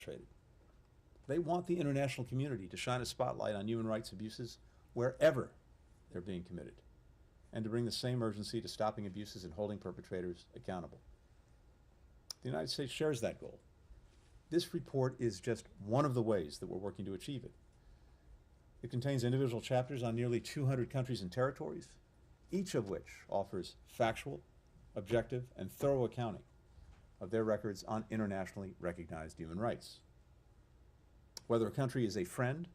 perpetrated. They want the international community to shine a spotlight on human rights abuses wherever they're being committed, and to bring the same urgency to stopping abuses and holding perpetrators accountable. The United States shares that goal. This report is just one of the ways that we're working to achieve it. It contains individual chapters on nearly 200 countries and territories, each of which offers factual, objective, and thorough accounting of their records on internationally recognized human rights. Whether a country is a friend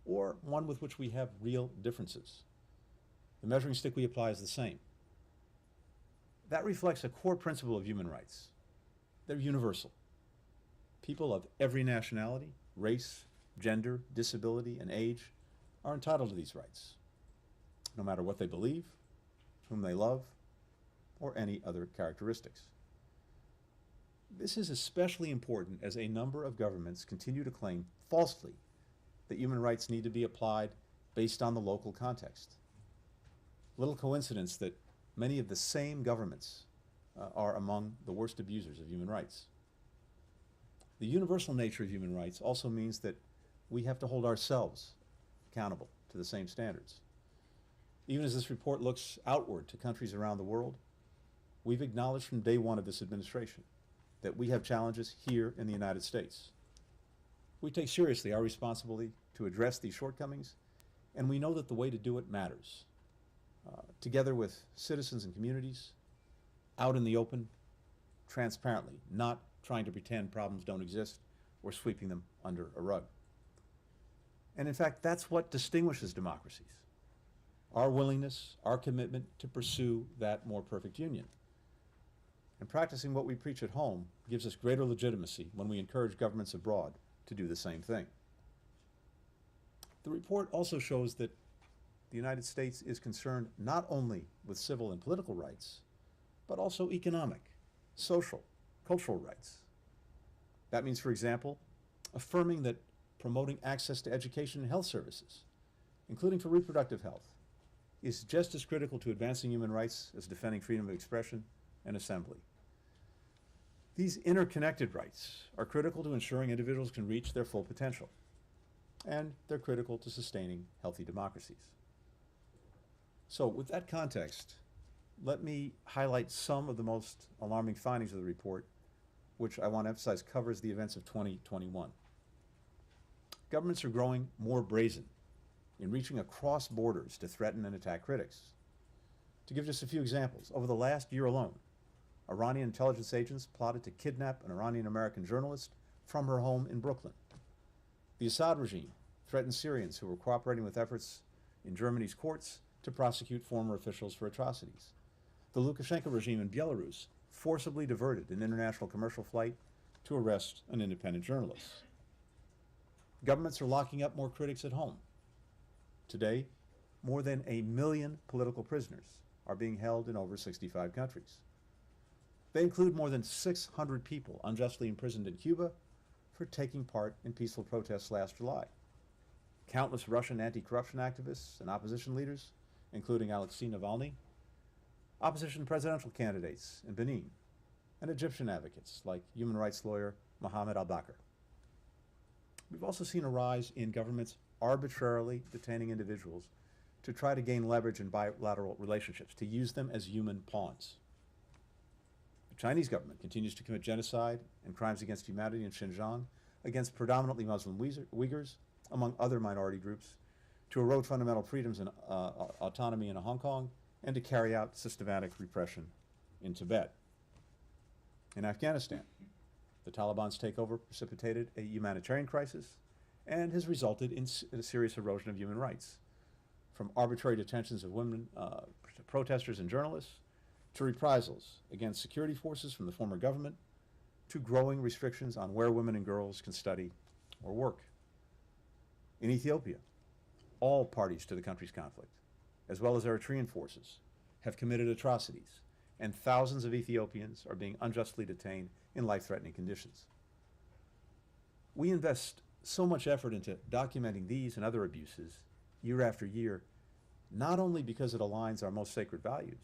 or one with which we have real differences, the measuring stick we apply is the same. That reflects a core principle of human rights. They're universal. People of every nationality, race, gender, disability, and age are entitled to these rights, no matter what they believe, whom they love, or any other characteristics. This is especially important as a number of governments continue to claim falsely that human rights need to be applied based on the local context. Little coincidence that many of the same governments are among the worst abusers of human rights. The universal nature of human rights also means that we have to hold ourselves accountable to the same standards. Even as this report looks outward to countries around the world, we've acknowledged from day one of this administration that we have challenges here in the United States. We take seriously our responsibility to address these shortcomings, and we know that the way to do it matters. Together with citizens and communities, out in the open, transparently, not trying to pretend problems don't exist or sweeping them under a rug. And in fact, that's what distinguishes democracies. Our willingness, our commitment to pursue that more perfect union. And practicing what we preach at home gives us greater legitimacy when we encourage governments abroad to do the same thing. The report also shows that the United States is concerned not only with civil and political rights, but also economic, social, cultural rights. That means, for example, affirming that promoting access to education and health services, including for reproductive health, is just as critical to advancing human rights as defending freedom of expression and assembly. These interconnected rights are critical to ensuring individuals can reach their full potential, and they're critical to sustaining healthy democracies. So with that context, let me highlight some of the most alarming findings of the report, which I want to emphasize covers the events of 2021. Governments are growing more brazen in reaching across borders to threaten and attack critics. To give just a few examples, over the last year alone, Iranian intelligence agents plotted to kidnap an Iranian-American journalist from her home in Brooklyn. The Assad regime threatened Syrians who were cooperating with efforts in Germany's courts to prosecute former officials for atrocities. The Lukashenko regime in Belarus forcibly diverted an international commercial flight to arrest an independent journalist. Governments are locking up more critics at home. Today, more than 1 million political prisoners are being held in over 65 countries. They include more than 600 people unjustly imprisoned in Cuba for taking part in peaceful protests last July. Countless Russian anti-corruption activists and opposition leaders, including Alexei Navalny, opposition presidential candidates in Benin, and Egyptian advocates like human rights lawyer Mohammed al-Bakr. We've also seen a rise in governments arbitrarily detaining individuals to try to gain leverage in bilateral relationships, to use them as human pawns. The Chinese government continues to commit genocide and crimes against humanity in Xinjiang against predominantly Muslim Uyghurs, among other minority groups, to erode fundamental freedoms and autonomy in Hong Kong, and to carry out systematic repression in Tibet. In Afghanistan, the Taliban's takeover precipitated a humanitarian crisis and has resulted in a serious erosion of human rights, from arbitrary detentions of women, protesters and journalists, to reprisals against security forces from the former government, to growing restrictions on where women and girls can study or work. In Ethiopia, all parties to the country's conflict, as well as Eritrean forces, have committed atrocities, and thousands of Ethiopians are being unjustly detained in life-threatening conditions. We invest so much effort into documenting these and other abuses year after year, not only because it aligns our most sacred values,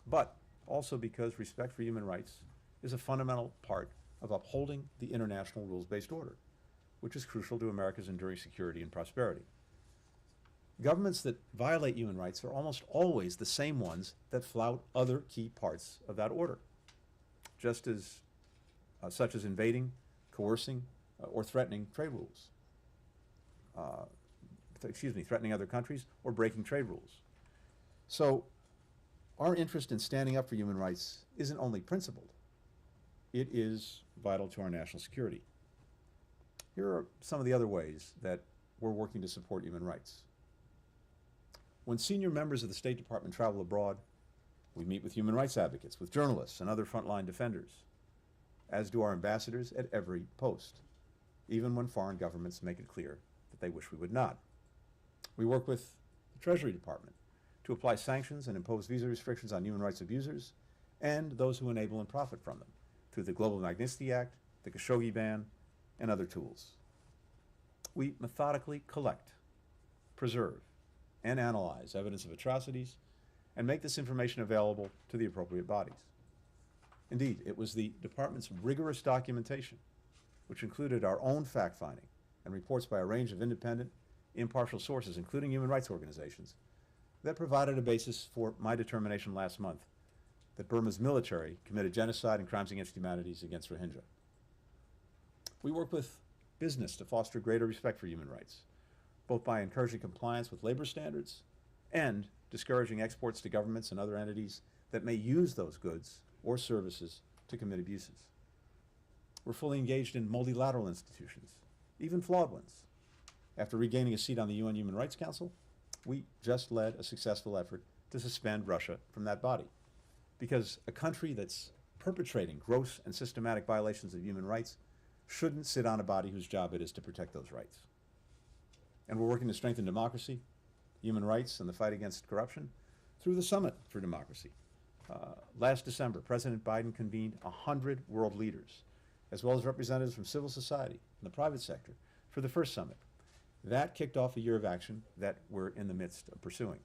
but also because respect for human rights is a fundamental part of of upholding the international rules-based order, which is crucial to America's enduring security and prosperity. Governments that violate human rights are almost always the same ones that flout other key parts of that order, just as such as invading, coercing, or threatening trade rules. Threatening other countries or breaking trade rules. So our interest in standing up for human rights isn't only principled, it is vital to our national security. Here are some of the other ways that we're working to support human rights. When senior members of the State Department travel abroad, we meet with human rights advocates, with journalists and other frontline defenders, as do our ambassadors at every post, even when foreign governments make it clear that they wish we would not. We work with the Treasury Department to apply sanctions and impose visa restrictions on human rights abusers and those who enable and profit from them through the Global Magnitsky Act, the Khashoggi ban, and other tools. We methodically collect, preserve, and analyze evidence of atrocities and make this information available to the appropriate bodies. Indeed, it was the department's rigorous documentation, which included our own fact-finding and reports by a range of independent, impartial sources, including human rights organizations, that provided a basis for my determination last month that Burma's military committed genocide and crimes against humanity against Rohingya. We work with business to foster greater respect for human rights, both by encouraging compliance with labor standards and discouraging exports to governments and other entities that may use those goods or services to commit abuses. We're fully engaged in multilateral institutions, even flawed ones. After regaining a seat on the UN Human Rights Council, we just led a successful effort to suspend Russia from that body, because a country that's perpetrating gross and systematic violations of human rights shouldn't sit on a body whose job it is to protect those rights. And we're working to strengthen democracy, human rights, and the fight against corruption through the Summit for Democracy. Last December, President Biden convened 100 world leaders, as well as representatives from civil society and the private sector, for the first summit. That kicked off a year of action that we're in the midst of pursuing.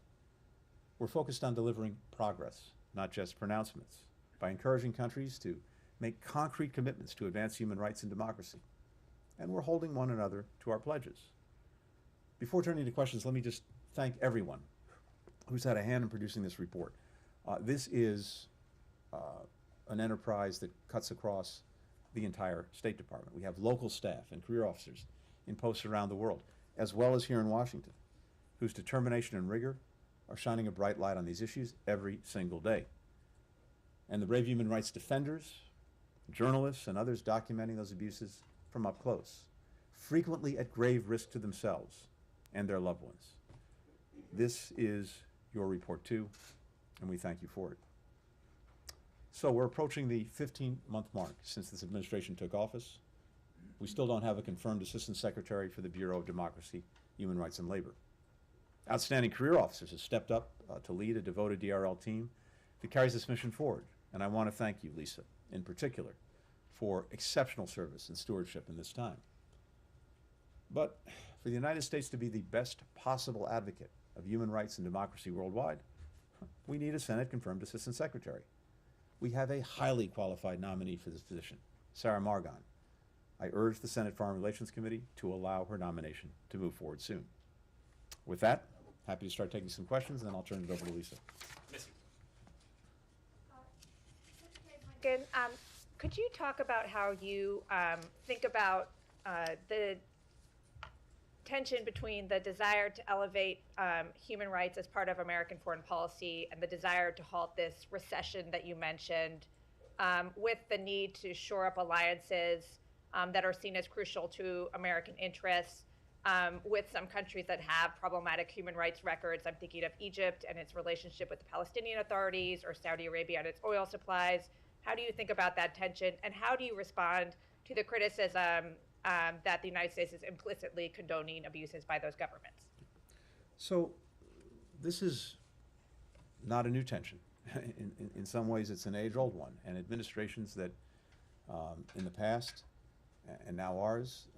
We're focused on delivering progress, not just pronouncements, by encouraging countries to make concrete commitments to advance human rights and democracy. And we're holding one another to our pledges. Before turning to questions, let me just thank everyone who's had a hand in producing this report. This is an enterprise that cuts across the entire State Department. We have local staff and career officers in posts around the world, as well as here in Washington, whose determination and rigor are shining a bright light on these issues every single day. And the brave human rights defenders, journalists, and others documenting those abuses from up close, frequently at grave risk to themselves and their loved ones. This is your report too, and we thank you for it. So we're approaching the 15-month mark since this administration took office. We still don't have a confirmed Assistant Secretary for the Bureau of Democracy, Human Rights, and Labor. Outstanding career officers have stepped up to lead a devoted DRL team that carries this mission forward. And I want to thank you, Lisa, in particular, for exceptional service and stewardship in this time. But for the United States to be the best possible advocate of human rights and democracy worldwide, we need a Senate-confirmed Assistant Secretary. We have a highly qualified nominee for this position, Sarah Margon. I urge the Senate Foreign Relations Committee to allow her nomination to move forward soon. With that, happy to start taking some questions, and then I'll turn it over to Lisa. Could you talk about how you think about the tension between the desire to elevate human rights as part of American foreign policy and the desire to halt this recession that you mentioned, with the need to shore up alliances that are seen as crucial to American interests with some countries that have problematic human rights records? I'm thinking of Egypt and its relationship with the Palestinian authorities, or Saudi Arabia and its oil supplies. How do you think about that tension, and how do you respond to the criticism that the United States is implicitly condoning abuses by those governments? So this is not a new tension. In some ways, it's an age-old one, and administrations that in the past and now ours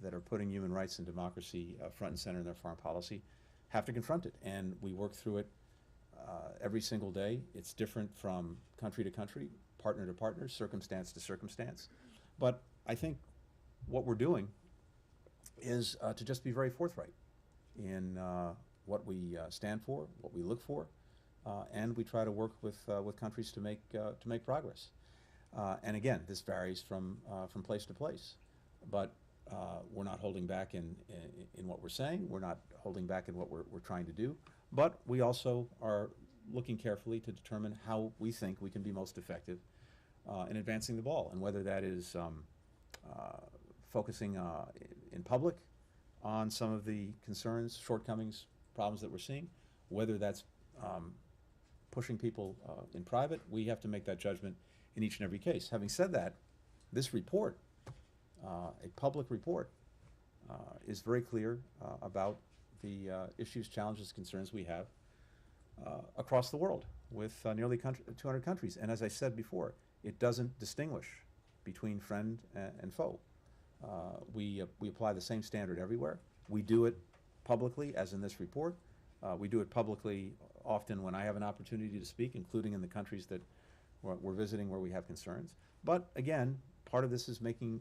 that are putting human rights and democracy front and center in their foreign policy have to confront it, and we work through it every single day. It's different from country to country, partner to partner, circumstance to circumstance. But I think what we're doing is to just be very forthright in what we stand for, what we look for, and we try to work with countries to make progress. And again, this varies from place to place, but we're not holding back in what we're saying. We're not holding back in what we're trying to do, but we also are looking carefully to determine how we think we can be most effective in advancing the ball, and whether that is focusing in public on some of the concerns, shortcomings, problems that we're seeing, whether that's pushing people in private. We have to make that judgment in each and every case. Having said that, this report, a public report, is very clear about the issues, challenges, concerns we have across the world with nearly 200 countries. And as I said before, it doesn't distinguish between friend and foe. We apply the same standard everywhere. We do it publicly, as in this report. We do it publicly often when I have an opportunity to speak, including in the countries that we're visiting where we have concerns. But again, part of this is making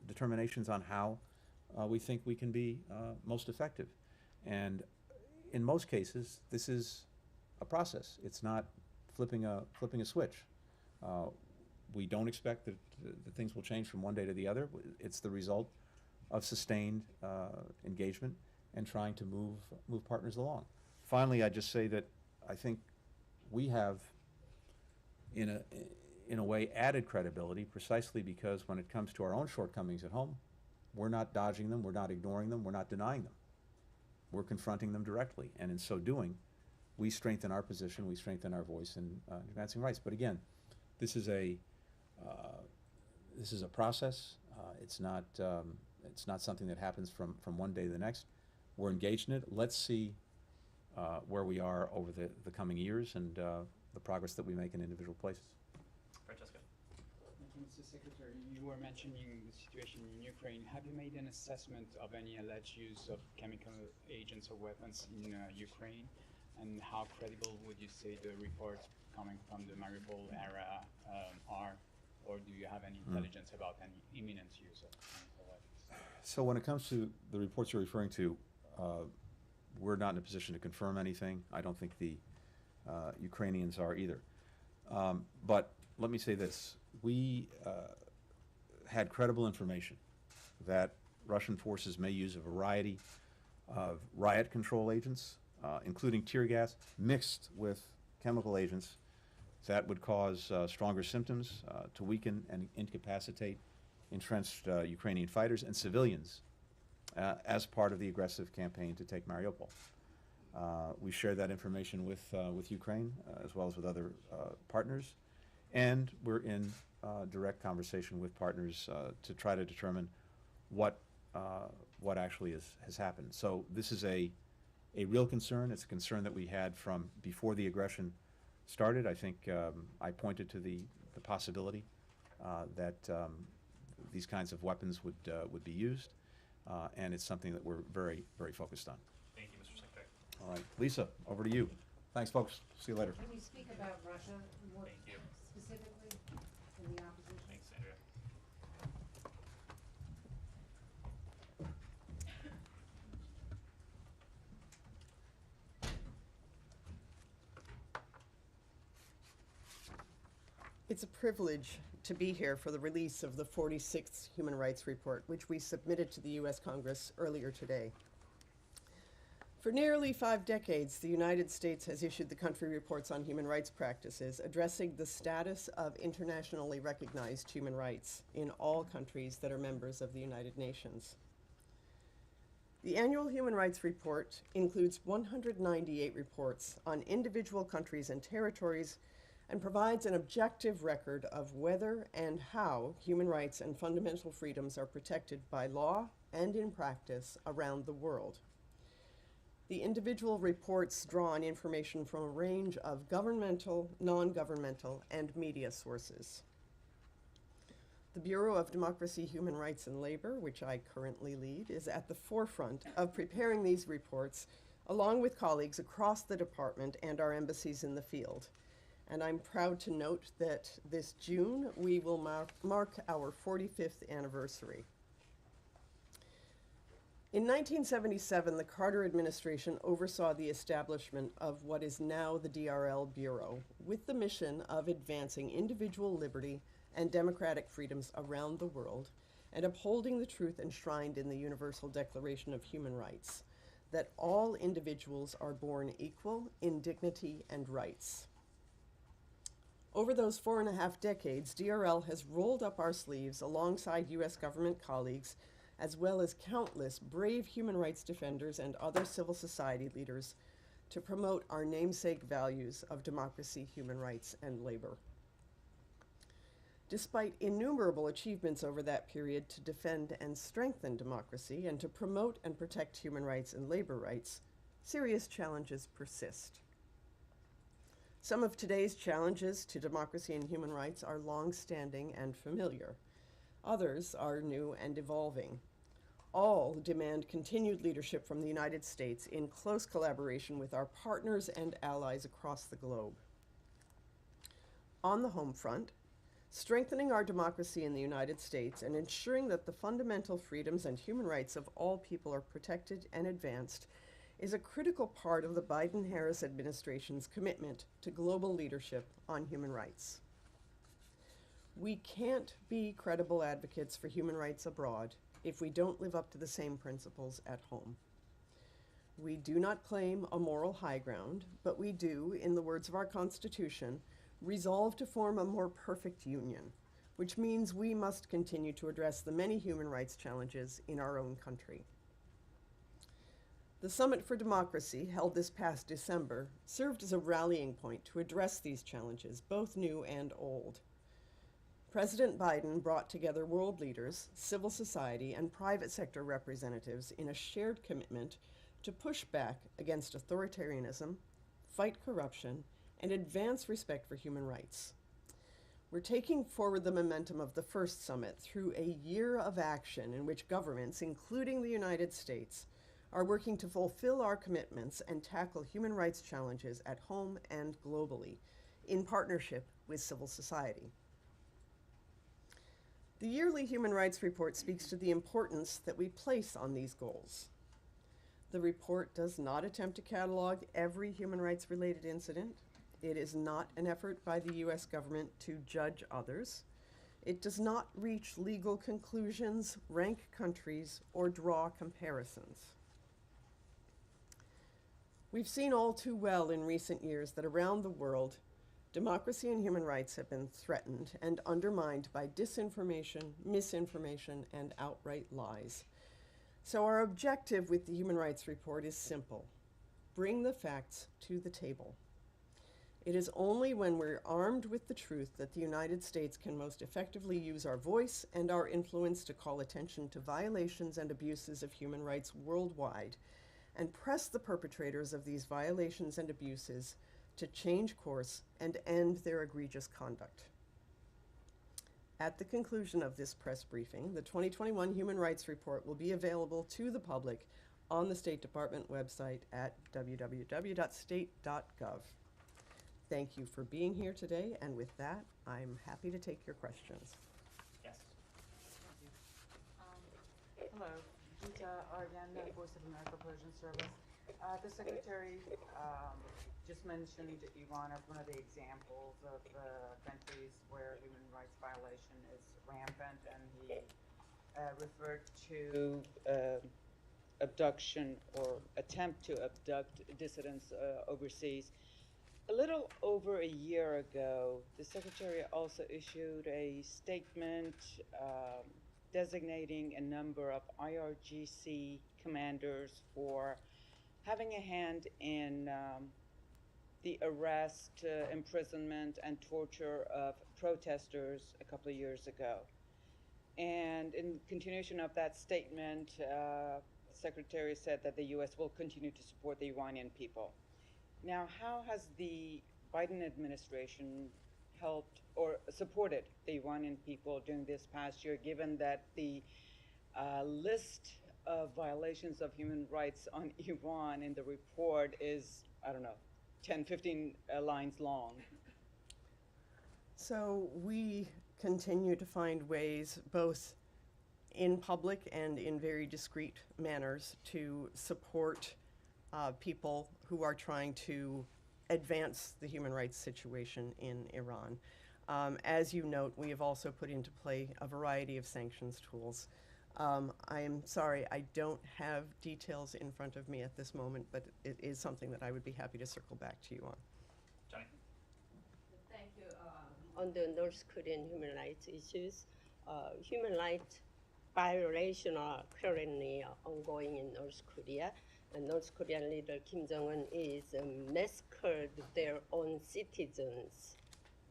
determinations on how we think we can be most effective. And in most cases, this is a process. It's not flipping a switch. We don't expect that things will change from one day to the other. It's the result of sustained engagement and trying to move partners along. Finally, I'd just say that I think we have, in a way, added credibility precisely because when it comes to our own shortcomings at home, we're not dodging them, we're not ignoring them, we're not denying them. We're confronting them directly, and in so doing, we strengthen our position, we strengthen our voice in advancing rights. But again, this is a process. It's not something that happens from one day to the next. We're engaged in it. Let's see where we are over the coming years and the progress that we make in individual places. Francesca. Thank you, Mr. Secretary. You were mentioning the situation in Ukraine. Have you made an assessment of any alleged use of chemical agents or weapons in Ukraine? And how credible would you say the reports coming from the Mariupol era are? Or do you have any intelligence about any imminent use of chemical weapons? So when it comes to the reports you're referring to, we're not in a position to confirm anything. I don't think the Ukrainians are either. But let me say this. We had credible information that Russian forces may use a variety of riot control agents, including tear gas, mixed with chemical agents that would cause stronger symptoms, to weaken and incapacitate entrenched Ukrainian fighters and civilians as part of the aggressive campaign to take Mariupol. We share that information with Ukraine as well as with other partners, and we're in direct conversation with partners to try to determine what actually has happened. So this is a real concern. It's a concern that we had from before the aggression started. I think I pointed to the possibility that these kinds of weapons would be used, and it's something that we're very, very focused on. Thank you, Mr. Secretary. All right, Lisa, over to you. Thanks, folks. See you later. Can you speak about Russia more Thank you. specifically in the opposition? Thanks, Andrea. It's a privilege to be here for the release of the 46th Human Rights Report, which we submitted to the U.S. Congress earlier today. For nearly 5 decades, the United States has issued the country reports on human rights practices, addressing the status of internationally recognized human rights in all countries that are members of the United Nations. The annual Human Rights Report includes 198 reports on individual countries and territories and provides an objective record of whether and how human rights and fundamental freedoms are protected by law and in practice around the world. The individual reports draw on information from a range of governmental, non-governmental, and media sources. The Bureau of Democracy, Human Rights, and Labor, which I currently lead, is at the forefront of preparing these reports, along with colleagues across the department and our embassies in the field. And I'm proud to note that this June we will mark our 45th anniversary. In 1977, the Carter administration oversaw the establishment of what is now the DRL Bureau, with the mission of advancing individual liberty and democratic freedoms around the world and upholding the truth enshrined in the Universal Declaration of Human Rights, that all individuals are born equal in dignity and rights. Over those 4.5 decades, DRL has rolled up our sleeves alongside U.S. government colleagues, as well as countless brave human rights defenders and other civil society leaders, to promote our namesake values of democracy, human rights, and labor. Despite innumerable achievements over that period to defend and strengthen democracy and to promote and protect human rights and labor rights, serious challenges persist. Some of today's challenges to democracy and human rights are long-standing and familiar. Others are new and evolving. All demand continued leadership from the United States in close collaboration with our partners and allies across the globe. On the home front, strengthening our democracy in the United States and ensuring that the fundamental freedoms and human rights of all people are protected and advanced is a critical part of the Biden-Harris administration's commitment to global leadership on human rights. We can't be credible advocates for human rights abroad if we don't live up to the same principles at home. We do not claim a moral high ground, but we do, in the words of our Constitution, resolve to form a more perfect union, which means we must continue to address the many human rights challenges in our own country. The Summit for Democracy, held this past December, served as a rallying point to address these challenges, both new and old. President Biden brought together world leaders, civil society, and private sector representatives in a shared commitment to push back against authoritarianism, fight corruption, and advance respect for human rights. We're taking forward the momentum of the first summit through a year of action in which governments, including the United States, are working to fulfill our commitments and tackle human rights challenges at home and globally, in partnership with civil society. The yearly Human Rights Report speaks to the importance that we place on these goals. The report does not attempt to catalog every human rights-related incident. It is not an effort by the U.S. government to judge others. It does not reach legal conclusions, rank countries, or draw comparisons. We've seen all too well in recent years that around the world, democracy and human rights have been threatened and undermined by disinformation, misinformation, and outright lies. So our objective with the Human Rights Report is simple: bring the facts to the table. It is only when we're armed with the truth that the United States can most effectively use our voice and our influence to call attention to violations and abuses of human rights worldwide and press the perpetrators of these violations and abuses to change course and end their egregious conduct. At the conclusion of this press briefing, the 2021 Human Rights Report will be available to the public on the State Department website at www.state.gov. Thank you for being here today, and with that, I'm happy to take your questions. Yes. Hello, Gita Aryan, Voice of America Persian Service. The Secretary just mentioned Iran as one of the examples of countries where human rights violation is rampant, and he referred to abduction or attempt to abduct dissidents overseas. A little over a year ago, the Secretary also issued a statement designating a number of IRGC commanders for having a hand in the arrest, imprisonment, and torture of protesters a couple of years ago. And in continuation of that statement, the Secretary said that the U.S. will continue to support the Iranian people. Now, how has the Biden administration helped or supported the Iranian people during this past year, given that the list of violations of human rights on Iran in the report is, I don't know, 10, 15 lines long? So we continue to find ways, both in public and in very discreet manners, to support people who are trying to advance the human rights situation in Iran. As you note, we have also put into play a variety of sanctions tools. I am sorry, I don't have details in front of me at this moment, but it is something that I would be happy to circle back to you on. Johnny? Thank you. On the North Korean human rights issues, human rights violations are currently ongoing in North Korea. And North Korean leader Kim Jong-un is massacred their own citizens.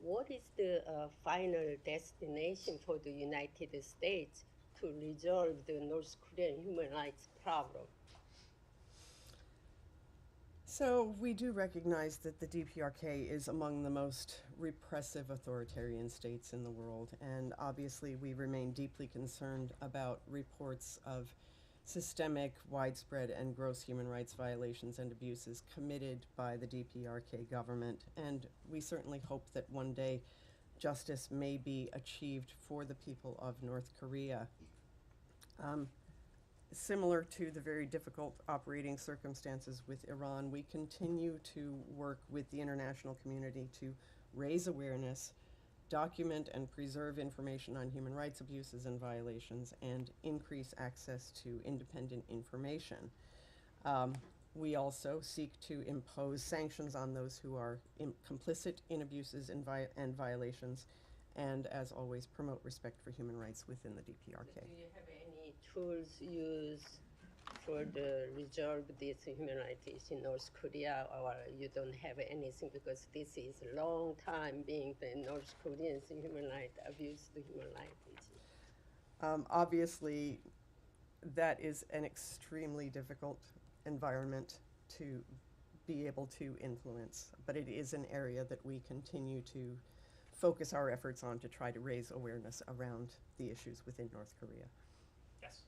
What is the final destination for the United States to resolve the North Korean human rights problem? So we do recognize that the DPRK is among the most repressive authoritarian states in the world, and obviously we remain deeply concerned about reports of systemic, widespread, and gross human rights violations and abuses committed by the DPRK government, and we certainly hope that one day justice may be achieved for the people of North Korea. Similar to the very difficult operating circumstances with Iran, we continue to work with the international community to raise awareness, document and preserve information on human rights abuses and violations, and increase access to independent information. We also seek to impose sanctions on those who are complicit in abuses and violations, and as always, promote respect for human rights within the DPRK. Do you have any tools used for the resolve these human rights issues in North Korea, or you don't have anything because this is a long time being the North Koreans human rights abuse the human rights issue? Obviously, that is an extremely difficult environment to be able to influence, but it is an area that we continue to focus our efforts on to try to raise awareness around the issues within North Korea. Yes.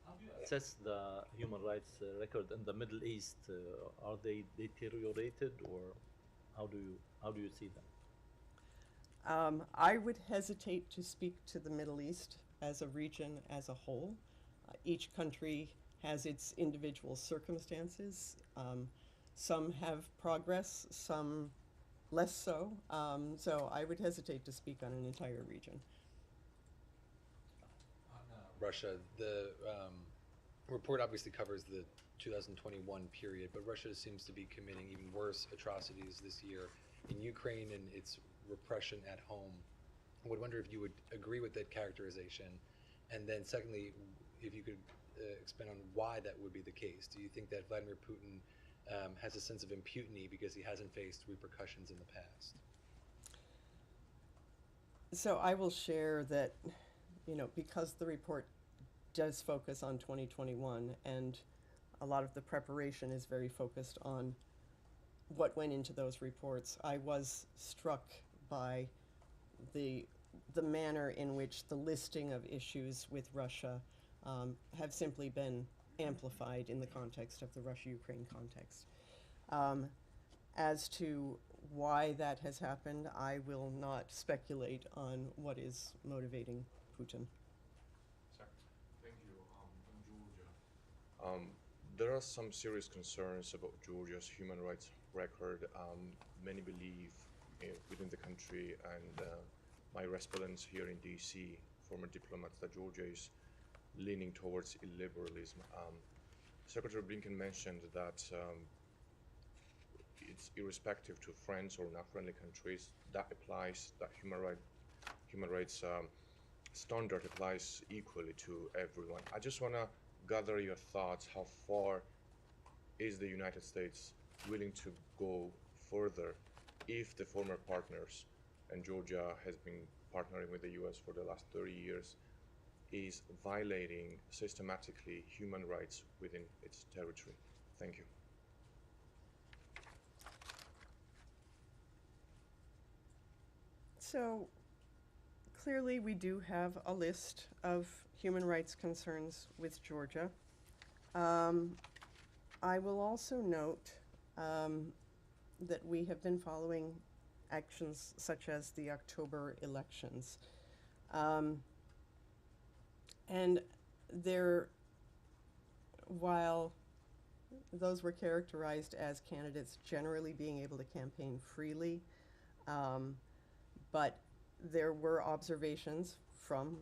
How do you assess the human rights record in the Middle East? Are they deteriorated, or how do you see them? I would hesitate to speak to the Middle East as a region as a whole. Each country has its individual circumstances. Some have progress, some less so. So I would hesitate to speak on an entire region. On Russia, the report obviously covers the 2021 period, but Russia seems to be committing even worse atrocities this year in Ukraine and its repression at home. I would wonder if you would agree with that characterization, and then secondly, if you could expand on why that would be the case. Do you think that Vladimir Putin has a sense of impunity because he hasn't faced repercussions in the past? So I will share that, because the report does focus on 2021, and a lot of the preparation is very focused on what went into those reports, I was struck by the manner in which the listing of issues with Russia have simply been amplified in the context of the Russia-Ukraine context. As to why that has happened, I will not speculate on what is motivating Putin. Sir. Thank you. On Georgia, there are some serious concerns about Georgia's human rights record. Many believe within the country, and my respondents here in DC, former diplomats, that Georgia is leaning towards illiberalism. Secretary Blinken mentioned that it's irrespective to friends or not friendly countries. That applies. That human rights standard applies equally to everyone. I just want to gather your thoughts. How far is the United States willing to go further if the former partners, and Georgia has been partnering with the US for the last 30 years, is violating systematically human rights within its territory? Thank you. So clearly we do have a list of human rights concerns with Georgia. I will also note that we have been following actions such as the October elections. And there, while those were characterized as candidates generally being able to campaign freely, but there were observations from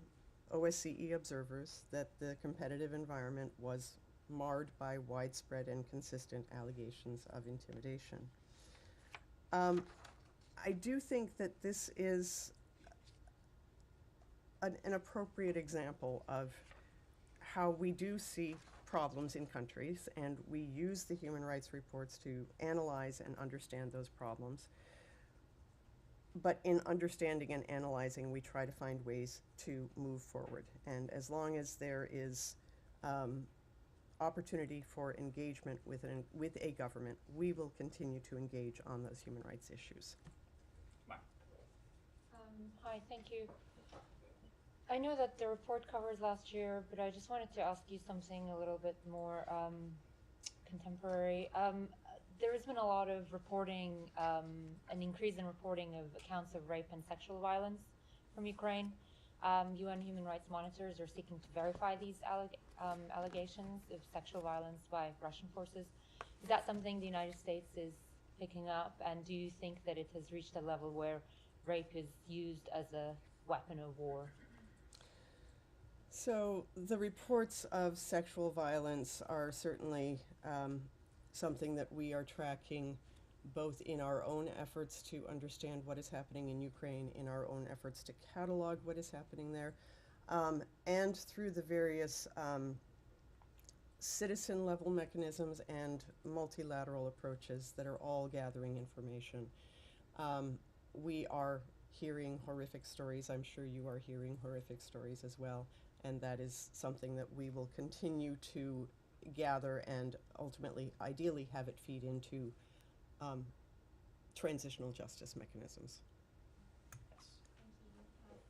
OSCE observers that the competitive environment was marred by widespread and consistent allegations of intimidation. I do think that this is an appropriate example of how we do see problems in countries, and we use the human rights reports to analyze and understand those problems. But in understanding and analyzing, we try to find ways to move forward. And as long as there is opportunity for engagement with a government, we will continue to engage on those human rights issues. Hi, thank you. I know that the report covers last year, but I just wanted to ask you something a little bit more contemporary. There has been a lot of reporting, an increase in reporting of accounts of rape and sexual violence from Ukraine. UN human rights monitors are seeking to verify these allegations of sexual violence by Russian forces. Is that something the United States is picking up? And do you think that it has reached a level where rape is used as a weapon of war? So the reports of sexual violence are certainly something that we are tracking both in our own efforts to understand what is happening in Ukraine, in our own efforts to catalog what is happening there, and through the various citizen-level mechanisms and multilateral approaches that are all gathering information. We are hearing horrific stories. I'm sure you are hearing horrific stories as well, and that is something that we will continue to gather and ultimately, ideally, have it feed into transitional justice mechanisms.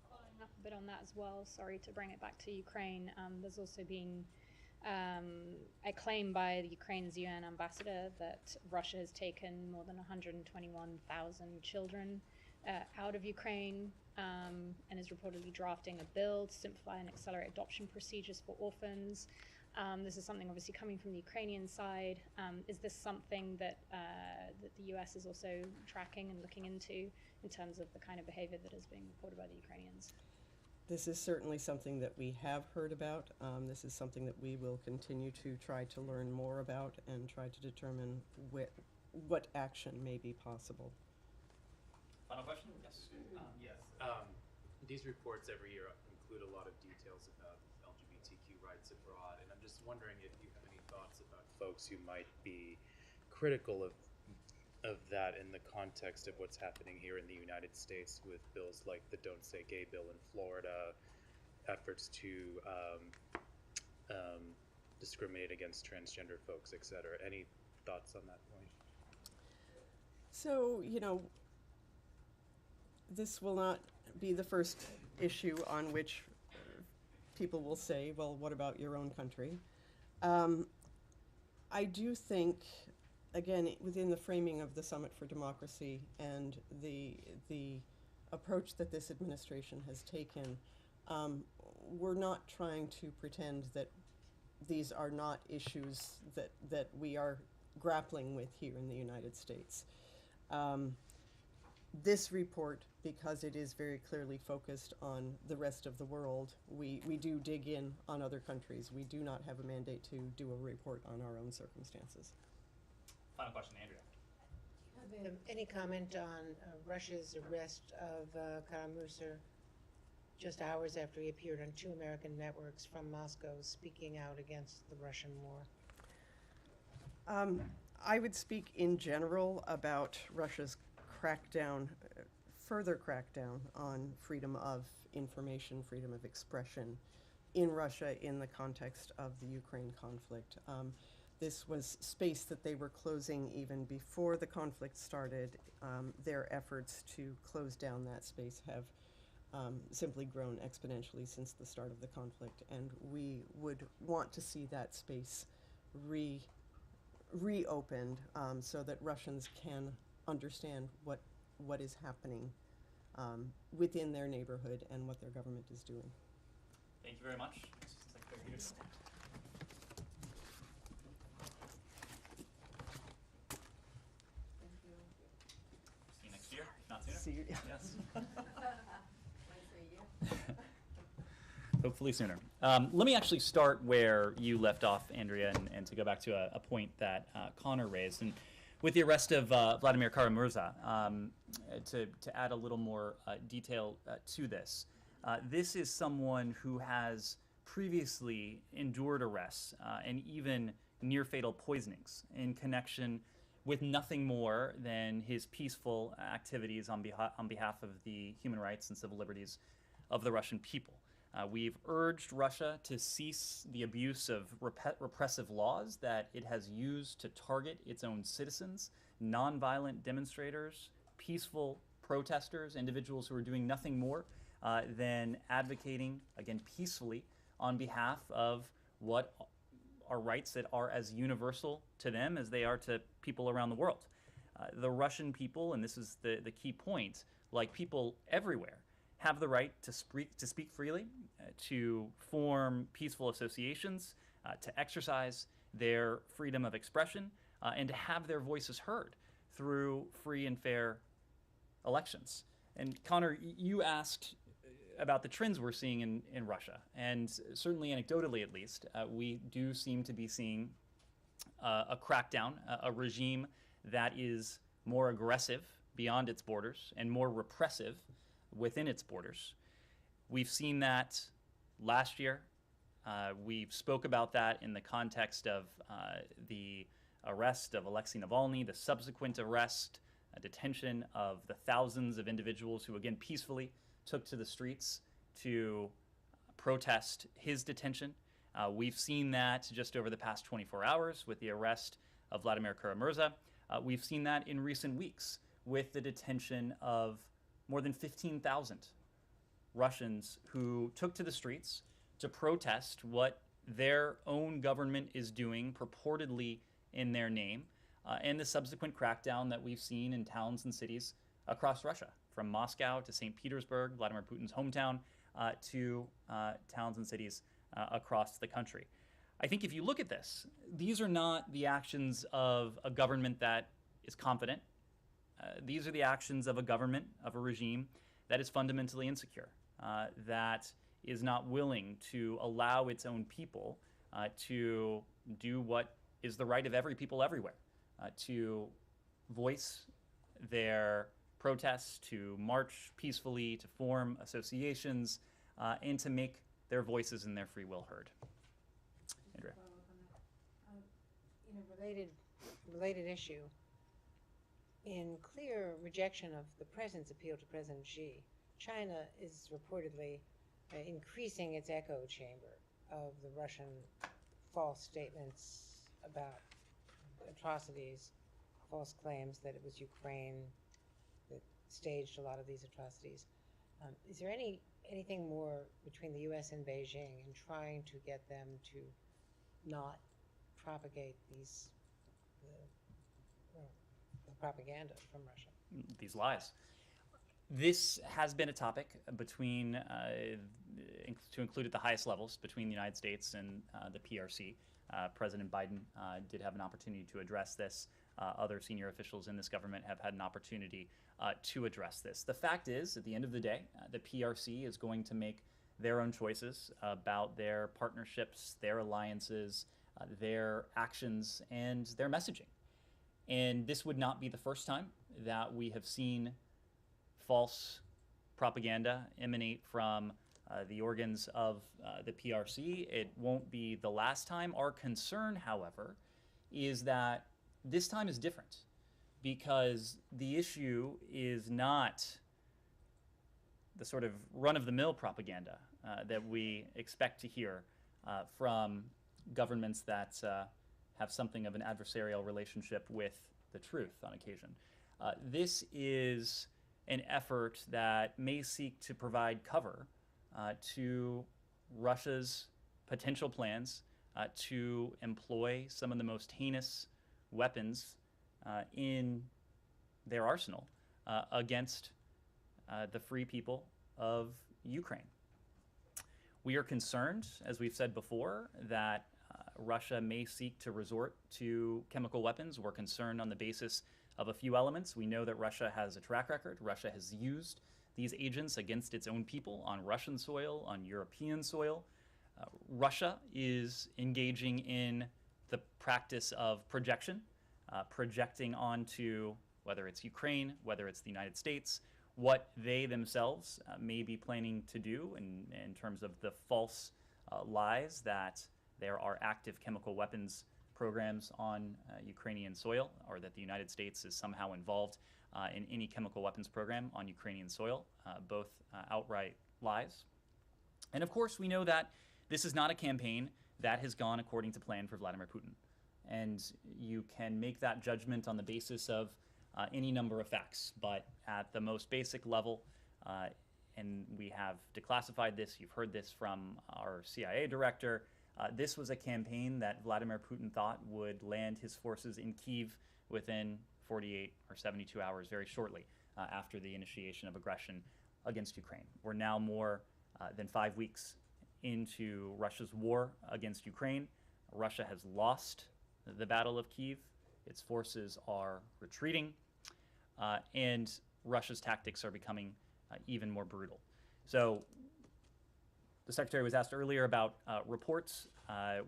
Following up a bit on that as well, sorry to bring it back to Ukraine, there's also been a claim by the Ukraine's UN ambassador that Russia has taken more than 121,000 children out of Ukraine and is reportedly drafting a bill to simplify and accelerate adoption procedures for orphans. This is something obviously coming from the Ukrainian side. Is this something that the US is also tracking and looking into in terms of the kind of behavior that is being reported by the Ukrainians? This is certainly something that we have heard about. This is something that we will continue to try to learn more about and try to determine what action may be possible. Final question? Yes. Yes. These reports every year include a lot of details about LGBTQ rights abroad, and I'm just wondering if you have any thoughts about folks who might be critical of that in the context of what's happening here in the United States with bills like the Don't Say Gay bill in Florida, efforts to discriminate against transgender folks, et cetera. Any thoughts on that point? So, this will not be the first issue on which people will say, well, what about your own country? I do think, again, within the framing of the Summit for Democracy and the approach that this administration has taken, we're not trying to pretend that these are not issues that we are grappling with here in the United States. This report, because it is very clearly focused on the rest of the world, we do dig in on other countries. We do not have a mandate to do a report on our own circumstances. Final question, Andrea. Any comment on Russia's arrest of Kara-Murza just hours after he appeared on 2 American networks from Moscow speaking out against the Russian war? I would speak in general about Russia's further crackdown on freedom of information, freedom of expression in Russia in the context of the Ukraine conflict. This was space that they were closing even before the conflict started. Their efforts to close down that space have simply grown exponentially since the start of the conflict, and we would want to see that space reopened so that Russians can understand what is happening within their neighborhood and what their government is doing. Thank you very much. Secretary Reed. See you next year, if not sooner. See you. Yes. Hopefully sooner. Let me actually start where you left off, Andrea, and to go back to a point that Connor raised. And with the arrest of Vladimir Kara-Murza, to add a little more detail to this, this is someone who has previously endured arrests and even near-fatal poisonings in connection with nothing more than his peaceful activities on behalf of the human rights and civil liberties of the Russian people. We've urged Russia to cease the abuse of repressive laws that it has used to target its own citizens, nonviolent demonstrators, peaceful protesters, individuals who are doing nothing more than advocating, again, peacefully on behalf of what are rights that are as universal to them as they are to people around the world. The Russian people, and this is the key point, like people everywhere, have the right to speak freely, to form peaceful associations, to exercise their freedom of expression, and to have their voices heard through free and fair elections. And Connor, you asked about the trends we're seeing in Russia, and certainly anecdotally at least, we do seem to be seeing a crackdown, a regime that is more aggressive beyond its borders and more repressive within its borders. We've seen that last year. We spoke about that in the context of the arrest of Alexei Navalny, the subsequent arrest, detention of the thousands of individuals who, again, peacefully took to the streets to protest his detention. We've seen that just over the past 24 hours with the arrest of Vladimir Kara-Murza. We've seen that in recent weeks with the detention of more than 15,000 Russians who took to the streets to protest what their own government is doing purportedly in their name, and the subsequent crackdown that we've seen in towns and cities across Russia, from Moscow to St. Petersburg, Vladimir Putin's hometown, to towns and cities across the country. I think if you look at this, these are not the actions of a government that is confident. These are the actions of a government, of a regime that is fundamentally insecure, that is not willing to allow its own people to do what is the right of every people everywhere, to voice their protests, to march peacefully, to form associations, and to make their voices and their free will heard. Andrea. In a related issue, in clear rejection of the President's appeal to President Xi, China is reportedly increasing its echo chamber of the Russian false statements about atrocities, false claims that it was Ukraine that staged a lot of these atrocities. Is there anything more between the U.S. and Beijing in trying to get them to not propagate these the propaganda from Russia? These lies. This has been a topic between, to include at the highest levels, between the United States and the PRC. President Biden did have an opportunity to address this. Other senior officials in this government have had an opportunity to address this. The fact is, at the end of the day, the PRC is going to make their own choices about their partnerships, their alliances, their actions, and their messaging. And this would not be the first time that we have seen false propaganda emanate from the organs of the PRC. It won't be the last time. Our concern, however, is that this time is different because the issue is not the sort of run-of-the-mill propaganda that we expect to hear from governments that have something of an adversarial relationship with the truth on occasion. This is an effort that may seek to provide cover to Russia's potential plans to employ some of the most heinous weapons in their arsenal against the free people of Ukraine. We are concerned, as we've said before, that Russia may seek to resort to chemical weapons. We're concerned on the basis of a few elements. We know that Russia has a track record. Russia has used these agents against its own people on Russian soil, on European soil. Russia is engaging in the practice of projection, projecting onto whether it's Ukraine, whether it's the United States, what they themselves may be planning to do in terms of the false lies that there are active chemical weapons programs on Ukrainian soil, or that the United States is somehow involved in any chemical weapons program on Ukrainian soil, both outright lies. And of course, we know that this is not a campaign that has gone according to plan for Vladimir Putin. And you can make that judgment on the basis of any number of facts, but at the most basic level, and we have declassified this, you've heard this from our CIA director, this was a campaign that Vladimir Putin thought would land his forces in Kyiv within 48 or 72 hours, very shortly after the initiation of aggression against Ukraine. We're now more than 5 weeks into Russia's war against Ukraine. Russia has lost the Battle of Kyiv. Its forces are retreating, and Russia's tactics are becoming even more brutal. So the Secretary was asked earlier about reports.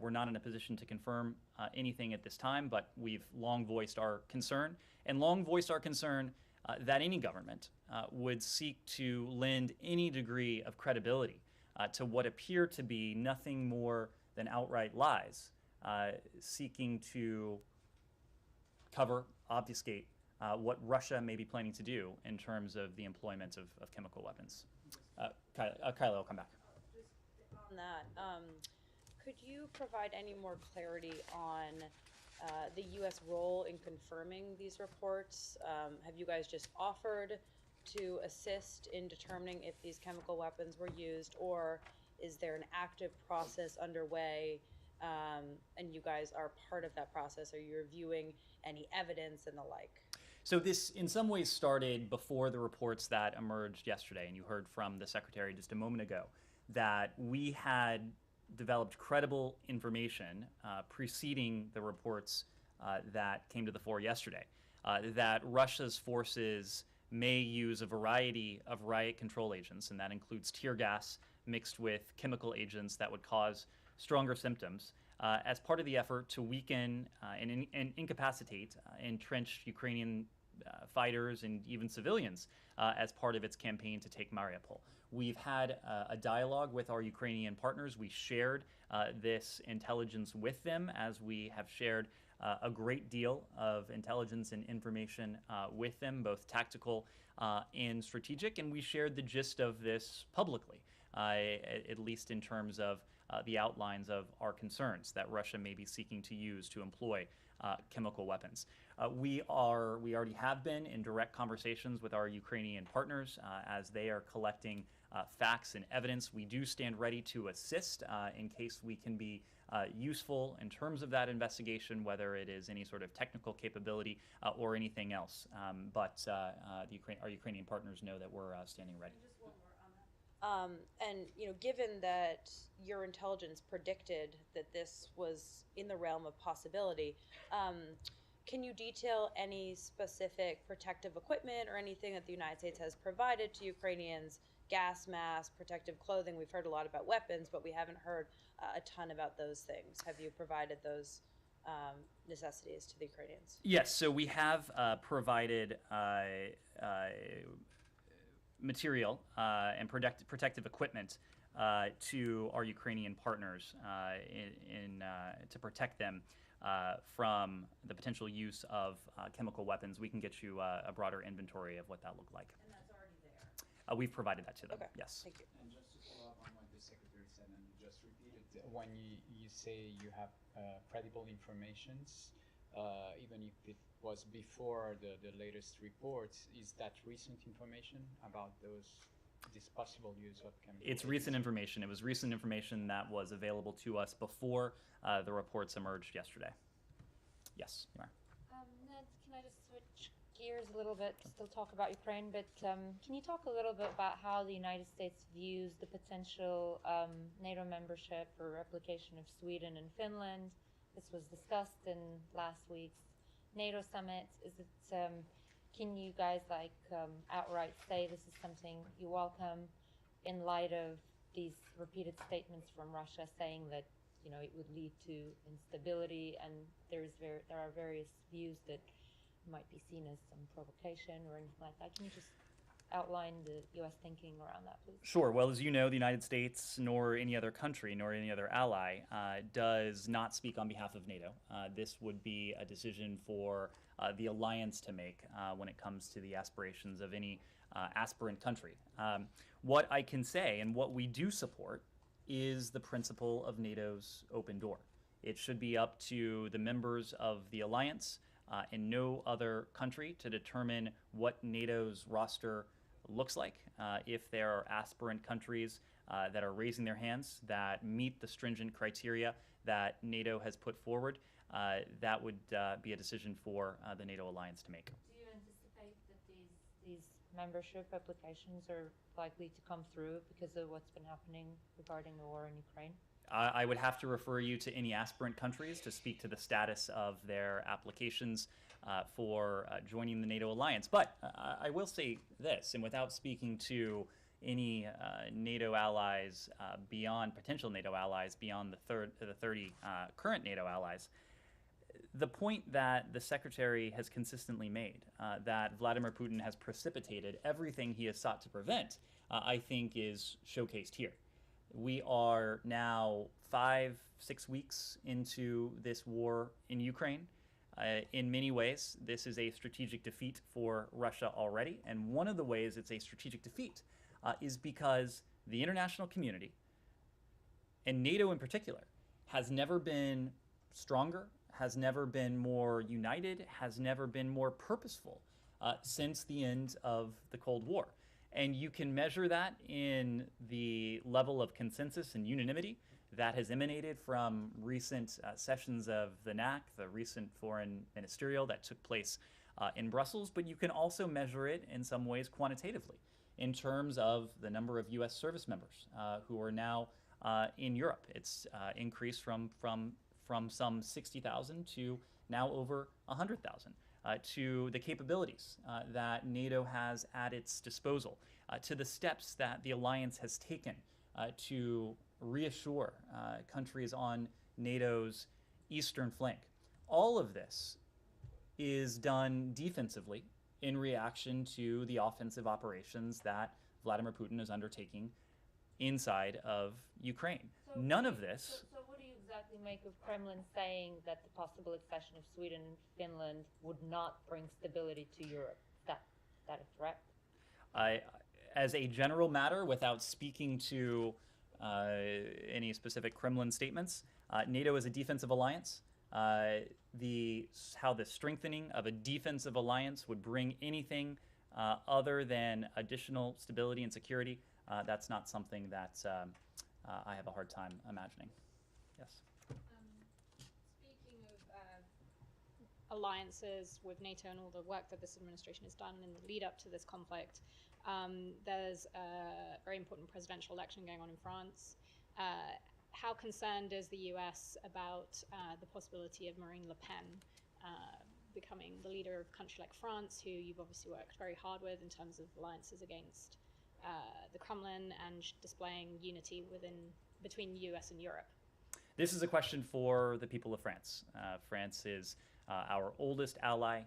We're not in a position to confirm anything at this time, but we've long voiced our concern, and long voiced our concern that any government would seek to lend any degree of credibility to what appear to be nothing more than outright lies, seeking to cover, obfuscate what Russia may be planning to do in terms of the employment of chemical weapons. Kyla will come back. Just on that, could you provide any more clarity on the U.S. role in confirming these reports? Have you guys just offered to assist in determining if these chemical weapons were used, or is there an active process underway and you guys are part of that process? Are you reviewing any evidence and the like? So this, in some ways, started before the reports that emerged yesterday, and you heard from the Secretary just a moment ago that we had developed credible information preceding the reports that came to the fore yesterday, that Russia's forces may use a variety of riot control agents, and that includes tear gas mixed with chemical agents that would cause stronger symptoms, as part of the effort to weaken and incapacitate entrenched Ukrainian fighters and even civilians as part of its campaign to take Mariupol. We've had a dialogue with our Ukrainian partners. We shared this intelligence with them, as we have shared a great deal of intelligence and information with them, both tactical and strategic, and we shared the gist of this publicly, at least in terms of the outlines of our concerns that Russia may be seeking to use to employ chemical weapons. We already have been in direct conversations with our Ukrainian partners as they are collecting facts and evidence. We do stand ready to assist in case we can be useful in terms of that investigation, whether it is any sort of technical capability or anything else. But our Ukrainian partners know that we're standing ready. Just one more on that. And given that your intelligence predicted that this was in the realm of possibility, can you detail any specific protective equipment or anything that the United States has provided to Ukrainians? Gas masks, protective clothing. We've heard a lot about weapons, but we haven't heard a ton about those things. Have you provided those necessities to the Ukrainians? Yes, so we have provided material and protective equipment to our Ukrainian partners to protect them from the potential use of chemical weapons. We can get you a broader inventory of what that looked like. And that's already there. We've provided that to them. Okay. Yes. Thank you. And just to follow up on what the Secretary said, and you just repeated, when you say you have credible informations, even if it was before the latest reports, is that recent information about this possible use of chemical It's agents? recent information. It was recent information that was available to us before the reports emerged yesterday. Yes, you are. Ned, can I just switch gears a little bit, still talk about Ukraine, but can you talk a little bit about how the United States views the potential NATO membership or replication of Sweden and Finland? This was discussed in last week's NATO summit. Is it, can you guys outright say this is something you welcome in light of these repeated statements from Russia saying that, you know, it would lead to instability, and there are various views that might be seen as some provocation or anything like that? Can you just outline the U.S. thinking around that, please? Sure. Well, as you know, the United States, nor any other country, nor any other ally, does not speak on behalf of NATO. This would be a decision for the alliance to make when it comes to the aspirations of any aspirant country. What I can say, and what we do support, is the principle of NATO's open door. It should be up to the members of the alliance and no other country to determine what NATO's roster looks like. If there are aspirant countries that are raising their hands that meet the stringent criteria that NATO has put forward, that would be a decision for the NATO alliance to make. Do you anticipate that these membership applications are likely to come through because of what's been happening regarding the war in Ukraine? I would have to refer you to any aspirant countries to speak to the status of their applications for joining the NATO alliance. But I will say this, and without speaking to any NATO allies beyond, potential NATO allies beyond the 30 current NATO allies, the point that the Secretary has consistently made, that Vladimir Putin has precipitated everything he has sought to prevent, I think is showcased here. We are now 5-6 weeks into this war in Ukraine. In many ways, this is a strategic defeat for Russia already. And one of the ways it's a strategic defeat is because the international community, and NATO in particular, has never been stronger, has never been more united, has never been more purposeful since the end of the Cold War. And you can measure that in the level of consensus and unanimity that has emanated from recent sessions of the NAC, the recent foreign ministerial that took place in Brussels, but you can also measure it in some ways quantitatively in terms of the number of U.S. service members who are now in Europe. It's increased from some 60,000 to now over 100,000. To the capabilities that NATO has at its disposal, to the steps that the alliance has taken to reassure countries on NATO's eastern flank. All of this is done defensively in reaction to the offensive operations that Vladimir Putin is undertaking inside of Ukraine. None of this... So what do you exactly make of Kremlin saying that the possible accession of Sweden and Finland would not bring stability to Europe? Is that a threat? As a general matter, without speaking to any specific Kremlin statements, NATO is a defensive alliance. How the strengthening of a defensive alliance would bring anything other than additional stability and security, that's not something that I have a hard time imagining. Yes. Speaking of alliances with NATO and all the work that this administration has done in the lead up to this conflict, there's a very important presidential election going on in France. How concerned is the US about the possibility of Marine Le Pen becoming the leader of a country like France, who you've obviously worked very hard with in terms of alliances against the Kremlin and displaying unity between the US and Europe? This is a question for the people of France. France is our oldest ally,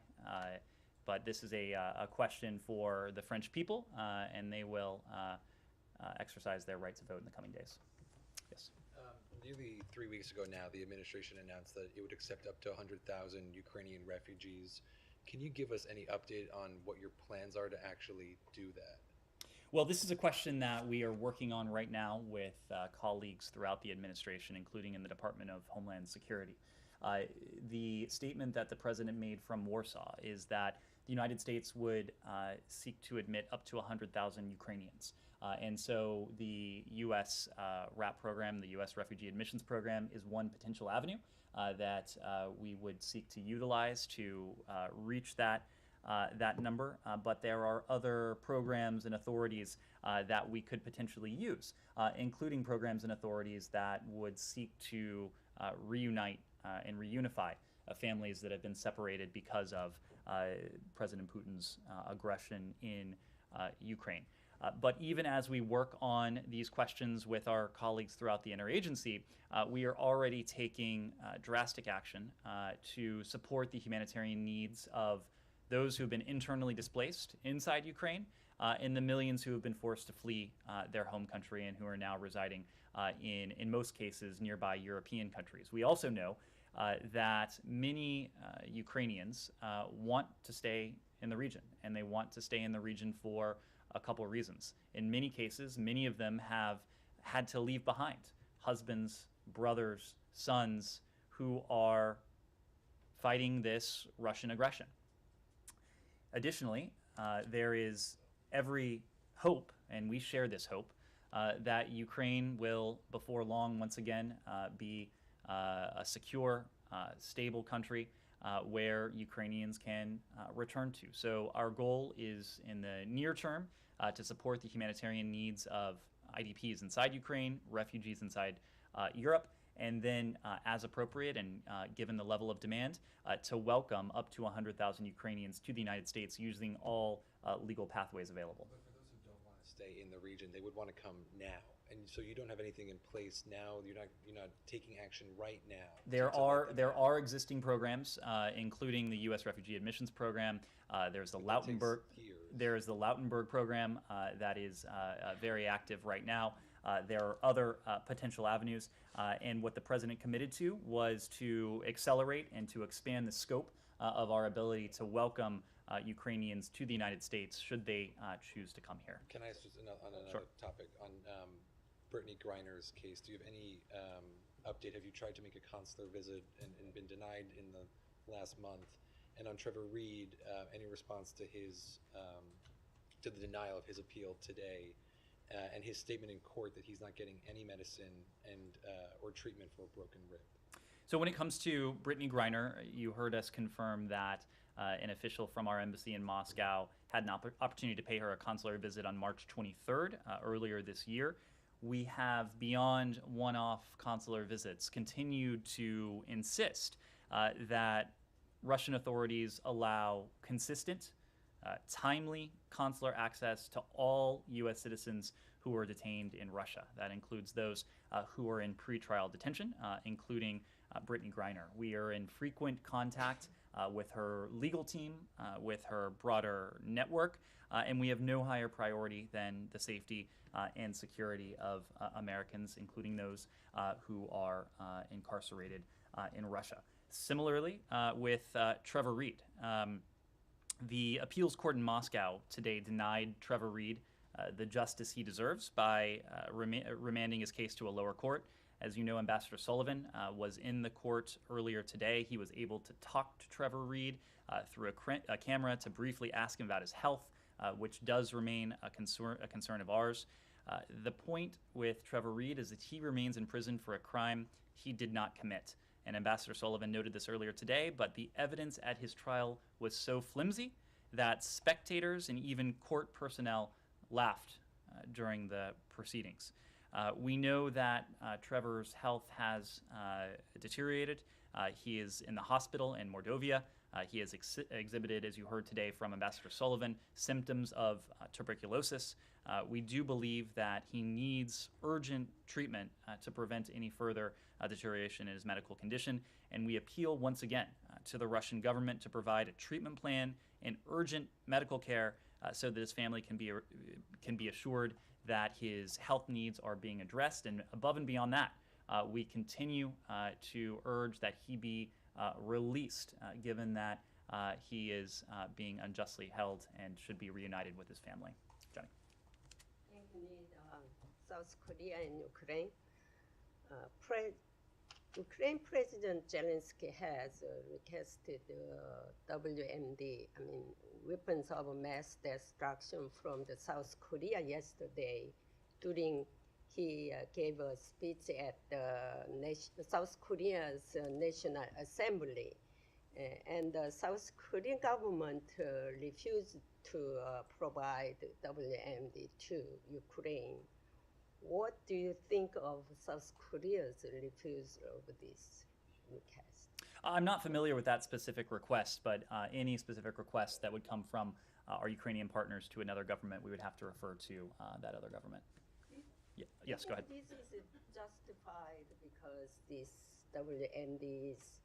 but this is a question for the French people, and they will exercise their right to vote in the coming days. Yes. Nearly 3 weeks ago now, the administration announced that it would accept up to 100,000 Ukrainian refugees. Can you give us any update on what your plans are to actually do that? Well, this is a question that we are working on right now with colleagues throughout the administration, including in the Department of Homeland Security. The statement that the president made from Warsaw is that the United States would seek to admit up to 100,000 Ukrainians. And so the U.S. RAP program, the U.S. Refugee Admissions Program, is one potential avenue that we would seek to utilize to reach that that number, but there are other programs and authorities that we could potentially use, including programs and authorities that would seek to reunite and reunify families that have been separated because of President Putin's aggression in Ukraine. But even as we work on these questions with our colleagues throughout the interagency, we are already taking drastic action to support the humanitarian needs of those who have been internally displaced inside Ukraine and the millions who have been forced to flee their home country and who are now residing in most cases, nearby European countries. We also know that many Ukrainians want to stay in the region, and they want to stay in the region for a couple of reasons. In many cases, many of them have had to leave behind husbands, brothers, sons who are fighting this Russian aggression. Additionally, there is every hope, and we share this hope, that Ukraine will, before long, once again, be a secure, stable country where Ukrainians can return to. So our goal is, in the near term, to support the humanitarian needs of IDPs inside Ukraine, refugees inside Europe, and then, as appropriate and given the level of demand, to welcome up to 100,000 Ukrainians to the United States using all legal pathways available. But for those who don't want to stay in the region, they would want to come now. And so you don't have anything in place now. You're not taking action right now. There are existing programs, including the U.S. Refugee Admissions Program. There's the Lautenberg. There is the Lautenberg program that is very active right now. There are other potential avenues, and what the president committed to was to accelerate and to expand the scope of our ability to welcome Ukrainians to the United States should they choose to come here. Can I ask just on another Sure. topic on Brittany Griner's case? Do you have any update? Have you tried to make a consular visit and been denied in the last month? And on Trevor Reed, any response to his to the denial of his appeal today? And his statement in court that he's not getting any medicine and or treatment for a broken rib. So when it comes to Brittany Griner, you heard us confirm that an official from our embassy in Moscow had an opportunity to pay her a consular visit on March 23rd, earlier this year. We have, beyond one-off consular visits, continued to insist that Russian authorities allow consistent, timely consular access to all U.S. citizens who are detained in Russia. That includes those who are in pretrial detention, including Brittany Griner. We are in frequent contact with her legal team, with her broader network, and we have no higher priority than the safety and security of Americans, including those who are incarcerated in Russia. Similarly, with Trevor Reed. The appeals court in Moscow today denied Trevor Reed the justice he deserves by remanding his case to a lower court. As you know, Ambassador Sullivan was in the court earlier today. He was able to talk to Trevor Reed through a camera to briefly ask him about his health, which does remain a concern of ours. The point with Trevor Reed is that he remains in prison for a crime he did not commit. And Ambassador Sullivan noted this earlier today, but the evidence at his trial was so flimsy that spectators and even court personnel laughed during the proceedings. We know that Trevor's health has deteriorated. He is in the hospital in Mordovia. He has exhibited, as you heard today from Ambassador Sullivan, symptoms of tuberculosis. We do believe that he needs urgent treatment to prevent any further deterioration in his medical condition, and we appeal once again to the Russian government to provide a treatment plan and urgent medical care so that his family can be assured that his health needs are being addressed. And above and beyond that, we continue to urge that he be released, given that he is being unjustly held and should be reunited with his family. Johnny. South Korea and Ukraine. Ukraine President Zelensky has requested WMD, weapons of mass destruction from the South Korea yesterday during he gave a speech at the South Korea's National Assembly. And the South Korean government refused to provide WMD to Ukraine. What do you think of South Korea's refusal of this request? I'm not familiar with that specific request, but any specific request that would come from our Ukrainian partners to another government, we would have to refer to that other government. Yes, go ahead. This is justified because this WMD is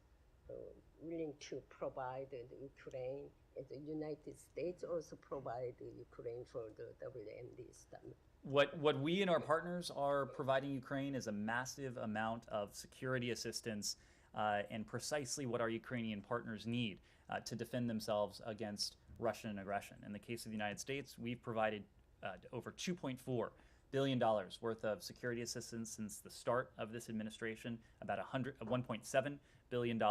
willing to provide the Ukraine, and the United States also provide the Ukraine for the WMD stuff. What we and our partners are providing Ukraine is a massive amount of security assistance and precisely what our Ukrainian partners need to defend themselves against Russian aggression. In the case of the United States, we've provided over $2.4 billion worth of security assistance since the start of this administration, about $1.7 billion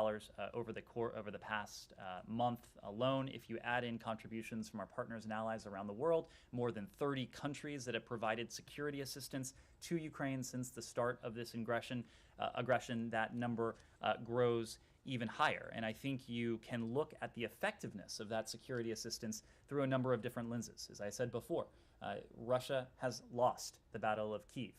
over the past month alone. If you add in contributions from our partners and allies around the world, more than 30 countries that have provided security assistance to Ukraine since the start of this aggression, that number grows even higher. And I think you can look at the effectiveness of that security assistance through a number of different lenses. As I said before, Russia has lost the Battle of Kyiv.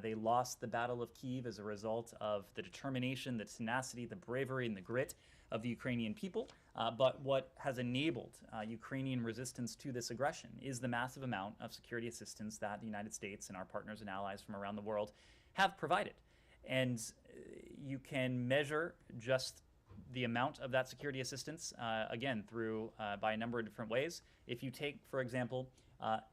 They lost the Battle of Kyiv as a result of the determination, the tenacity, the bravery, and the grit of the Ukrainian people. But what has enabled Ukrainian resistance to this aggression is the massive amount of security assistance that the United States and our partners and allies from around the world have provided. And you can measure just the amount of that security assistance, again, through by a number of different ways. If you take, for example,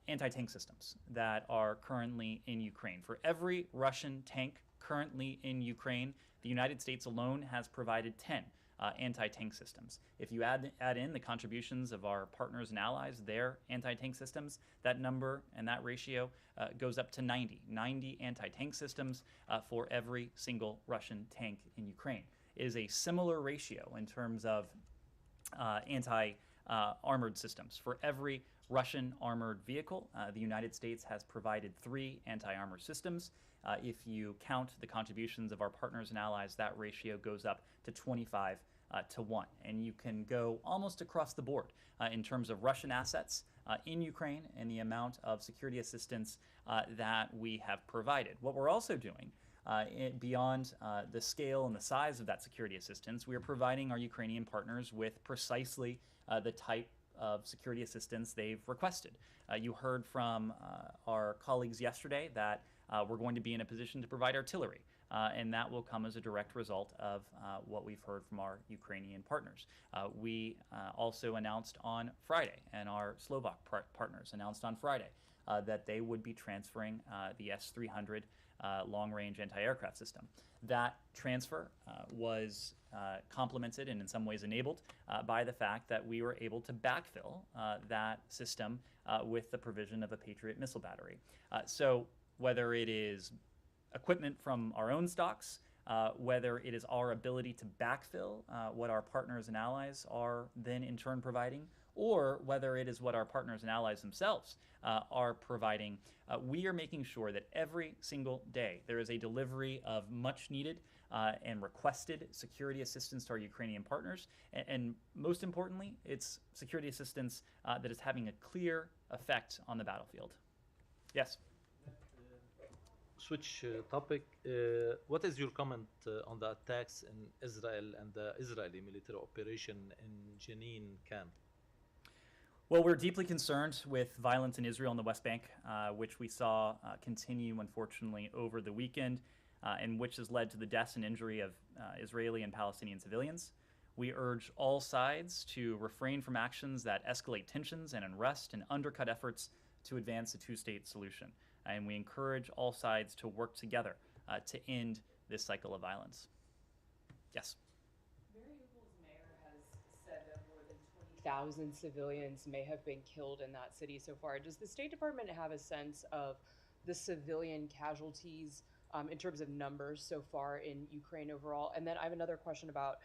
anti-tank systems that are currently in Ukraine. For every Russian tank currently in Ukraine, the United States alone has provided 10 anti-tank systems. If you add in the contributions of our partners and allies, their anti-tank systems, that number and that ratio goes up to 90 anti-tank systems for every single Russian tank in Ukraine. It is a similar ratio in terms of anti-armored systems. For every Russian armored vehicle, the United States has provided 3 anti-armor systems. If you count the contributions of our partners and allies, that ratio goes up to 25 to 1. And you can go almost across the board in terms of Russian assets in Ukraine and the amount of security assistance that we have provided. What we're also doing beyond the scale and the size of that security assistance, we are providing our Ukrainian partners with precisely the type of security assistance they've requested. You heard from our colleagues yesterday that we're going to be in a position to provide artillery, and that will come as a direct result of what we've heard from our Ukrainian partners. We also announced on Friday, and our Slovak partners announced on Friday, that they would be transferring the S-300 long-range anti-aircraft system. That transfer was complemented and in some ways enabled by the fact that we were able to backfill that system with the provision of a Patriot missile battery. So whether it is equipment from our own stocks, whether it is our ability to backfill what our partners and allies are then in turn providing, or whether it is what our partners and allies themselves are providing, we are making sure that every single day there is a delivery of much needed and requested security assistance to our Ukrainian partners. And most importantly, it's security assistance that is having a clear effect on the battlefield. Yes? Switch topic. What is your comment on the attacks in Israel and the Israeli military operation in Jenin camp? Well, we're deeply concerned with violence in Israel and the West Bank, which we saw continue, unfortunately, over the weekend, and which has led to the deaths and injury of Israeli and Palestinian civilians. We urge all sides to refrain from actions that escalate tensions and unrest and undercut efforts to advance a two-state solution. And we encourage all sides to work together to end this cycle of violence. Yes? Mariupol's mayor has said that more than 20,000 civilians may have been killed in that city so far. Does the State Department have a sense of the civilian casualties in terms of numbers so far in Ukraine overall? And then I have another question about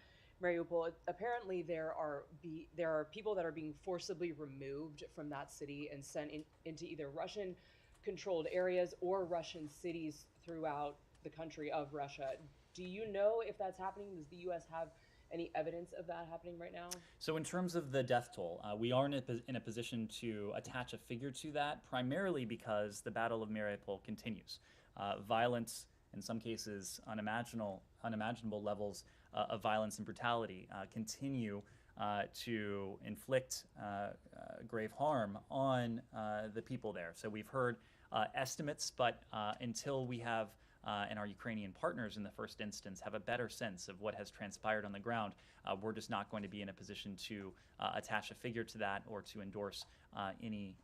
Mariupol. Apparently there are people that are being forcibly removed from that city and sent into either Russian controlled areas or Russian cities throughout the country of Russia. Do you know if that's happening? Does the U.S. have any evidence of that happening right now? So in terms of the death toll, we are in a position to attach a figure to that, primarily because the Battle of Mariupol continues. Violence, in some cases unimaginable levels of violence and brutality, continue to inflict grave harm on the people there. So we've heard estimates, but until we have and our Ukrainian partners in the first instance have a better sense of what has transpired on the ground, we're just not going to be in a position to attach a figure to that or to endorse any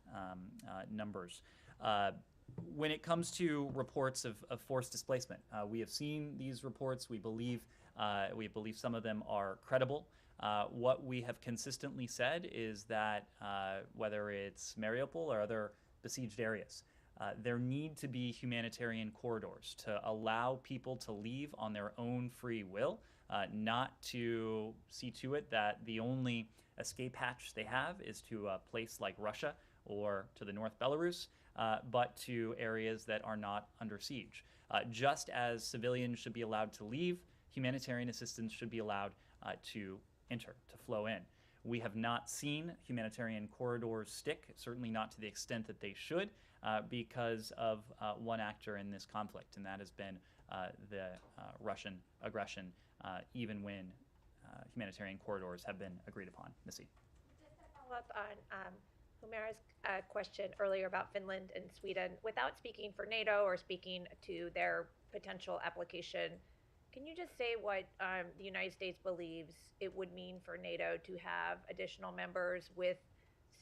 numbers. When it comes to reports of forced displacement, we have seen these reports. We believe some of them are credible. What we have consistently said is that whether it's Mariupol or other besieged areas, there need to be humanitarian corridors to allow people to leave on their own free will, not to see to it that the only escape hatch they have is to a place like Russia or to the North Belarus, but to areas that are not under siege. Just as civilians should be allowed to leave, humanitarian assistance should be allowed to enter, to flow in. We have not seen humanitarian corridors stick, certainly not to the extent that they should, because of one actor in this conflict, and that has been the Russian aggression, even when humanitarian corridors have been agreed upon. Missy. Just to follow up on Humera's question earlier about Finland and Sweden, without speaking for NATO or speaking to their potential application, can you just say what the United States believes it would mean for NATO to have additional members with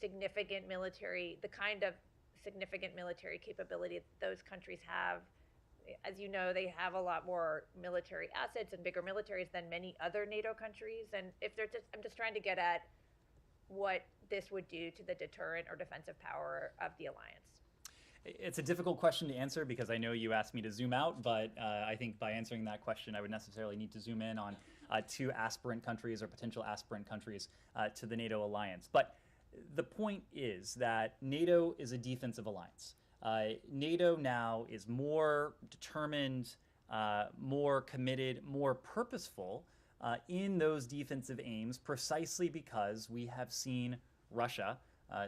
significant military, the kind of significant military capability that those countries have? As you know, they have a lot more military assets and bigger militaries than many other NATO countries. And if they're just, I'm just trying to get at what this would do to the deterrent or defensive power of the alliance. It's a difficult question to answer because I know you asked me to zoom out, but I think by answering that question, I would necessarily need to zoom in on two aspirant countries or potential aspirant countries to the NATO alliance. But the point is that NATO is a defensive alliance. NATO now is more determined, more committed, more purposeful in those defensive aims precisely because we have seen Russia,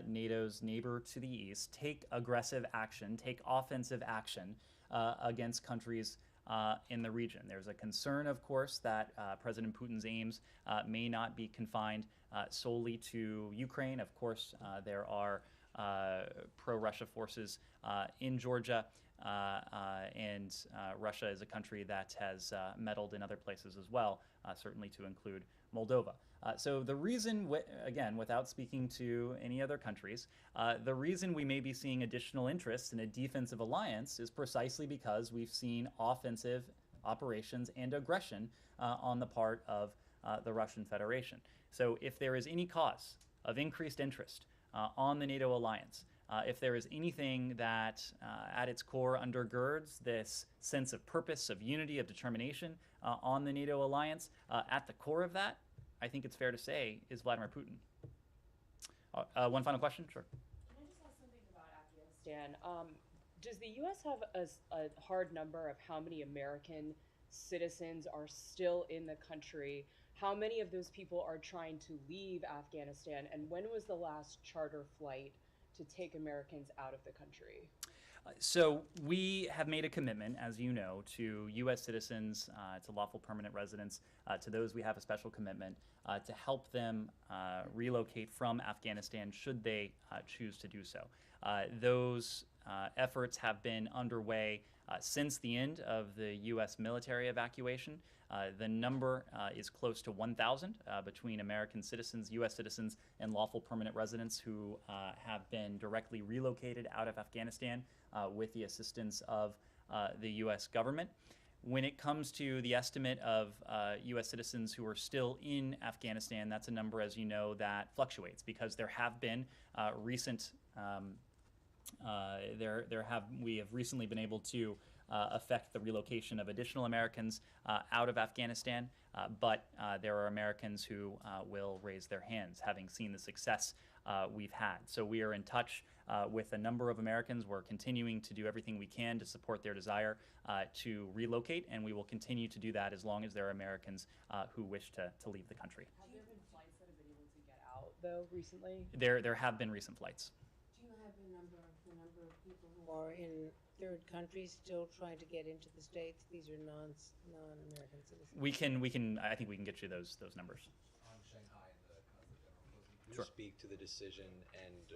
NATO's neighbor to the east, take aggressive action, take offensive action against countries in the region. There's a concern, of course, that President Putin's aims may not be confined solely to Ukraine. Of course, there are pro-Russia forces in Georgia, and Russia is a country that has meddled in other places as well, certainly to include Moldova. So the reason, again, without speaking to any other countries, the reason we may be seeing additional interest in a defensive alliance is precisely because we've seen offensive operations and aggression on the part of the Russian Federation. So if there is any cause of increased interest on the NATO alliance, if there is anything that at its core undergirds this sense of purpose, of unity, of determination on the NATO alliance, at the core of that, I think it's fair to say, is Vladimir Putin. One final question? Sure. Can I just ask something about Afghanistan? Does the U.S. have a hard number of how many American citizens are still in the country? How many of those people are trying to leave Afghanistan? And when was the last charter flight to take Americans out of the country? So we have made a commitment, as you know, to U.S. citizens, to lawful permanent residents, to those we have a special commitment to help them relocate from Afghanistan should they choose to do so. Those efforts have been underway since the end of the U.S. military evacuation. The number is close to 1,000 between American citizens, U.S. citizens, and lawful permanent residents who have been directly relocated out of Afghanistan with the assistance of the U.S. government. When it comes to the estimate of U.S. citizens who are still in Afghanistan, that's a number, as you know, that fluctuates because there have been recent we have recently been able to affect the relocation of additional Americans out of Afghanistan, but there are Americans who will raise their hands, having seen the success we've had. So we are in touch with a number of Americans. We're continuing to do everything we can to support their desire to relocate, and we will continue to do that as long as there are Americans who wish to leave the country. Have there been flights that have been able to get out, though, recently? There have been recent flights. Do you have the number of people who are in third countries still trying to get into the States? These are non-American citizens. I think we can get you those numbers. On Shanghai and the Consul General closing, can you Sure. speak to the decision and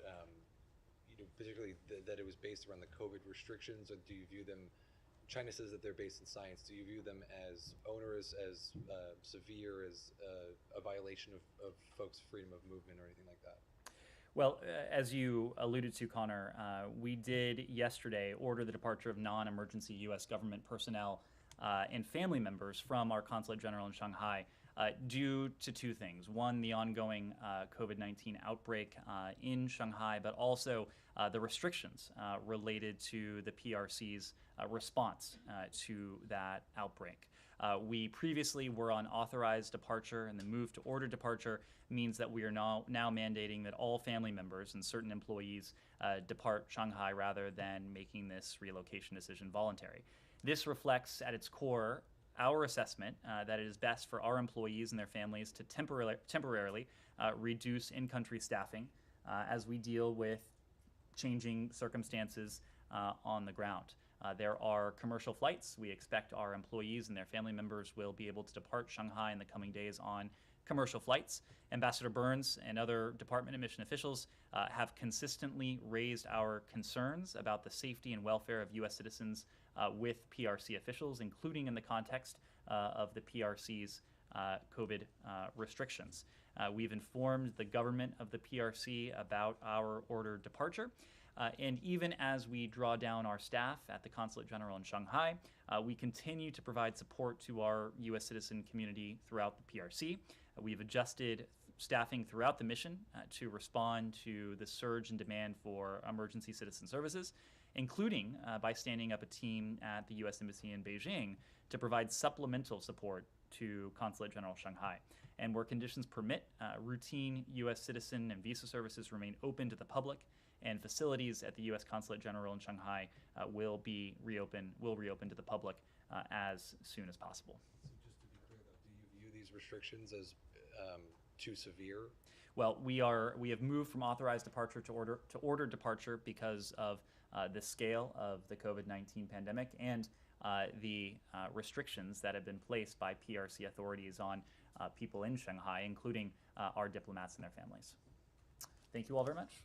particularly that it was based around the COVID restrictions, or do you view them? China says that they're based in science. Do you view them as onerous, as severe, as a violation of folks' freedom of movement or anything like that? Well, as you alluded to, Connor, we did yesterday order the departure of non-emergency U.S. government personnel and family members from our Consulate General in Shanghai due to two things. One, the ongoing COVID-19 outbreak in Shanghai, but also the restrictions related to the PRC's response to that outbreak. We previously were on authorized departure, and the move to ordered departure means that we are now mandating that all family members and certain employees depart Shanghai rather than making this relocation decision voluntary. This reflects at its core our assessment that it is best for our employees and their families to temporarily reduce in-country staffing as we deal with changing circumstances on the ground. There are commercial flights. We expect our employees and their family members will be able to depart Shanghai in the coming days on commercial flights. Ambassador Burns and other Department of Mission officials have consistently raised our concerns about the safety and welfare of U.S. citizens with PRC officials, including in the context of the PRC's COVID restrictions. We've informed the government of the PRC about our ordered departure. And even as we draw down our staff at the Consulate General in Shanghai, we continue to provide support to our U.S. citizen community throughout the PRC. We've adjusted staffing throughout the mission to respond to the surge in demand for emergency citizen services, including by standing up a team at the U.S. Embassy in Beijing to provide supplemental support to Consulate General Shanghai. And where conditions permit, routine U.S. citizen and visa services remain open to the public, and facilities at the U.S. Consulate General in Shanghai will reopen to the public as soon as possible. So just to be clear, though, do you view these restrictions as too severe? Well, we have moved from authorized departure to ordered departure because of the scale of the COVID-19 pandemic and the restrictions that have been placed by PRC authorities on people in Shanghai, including our diplomats and their families. Thank you all very much.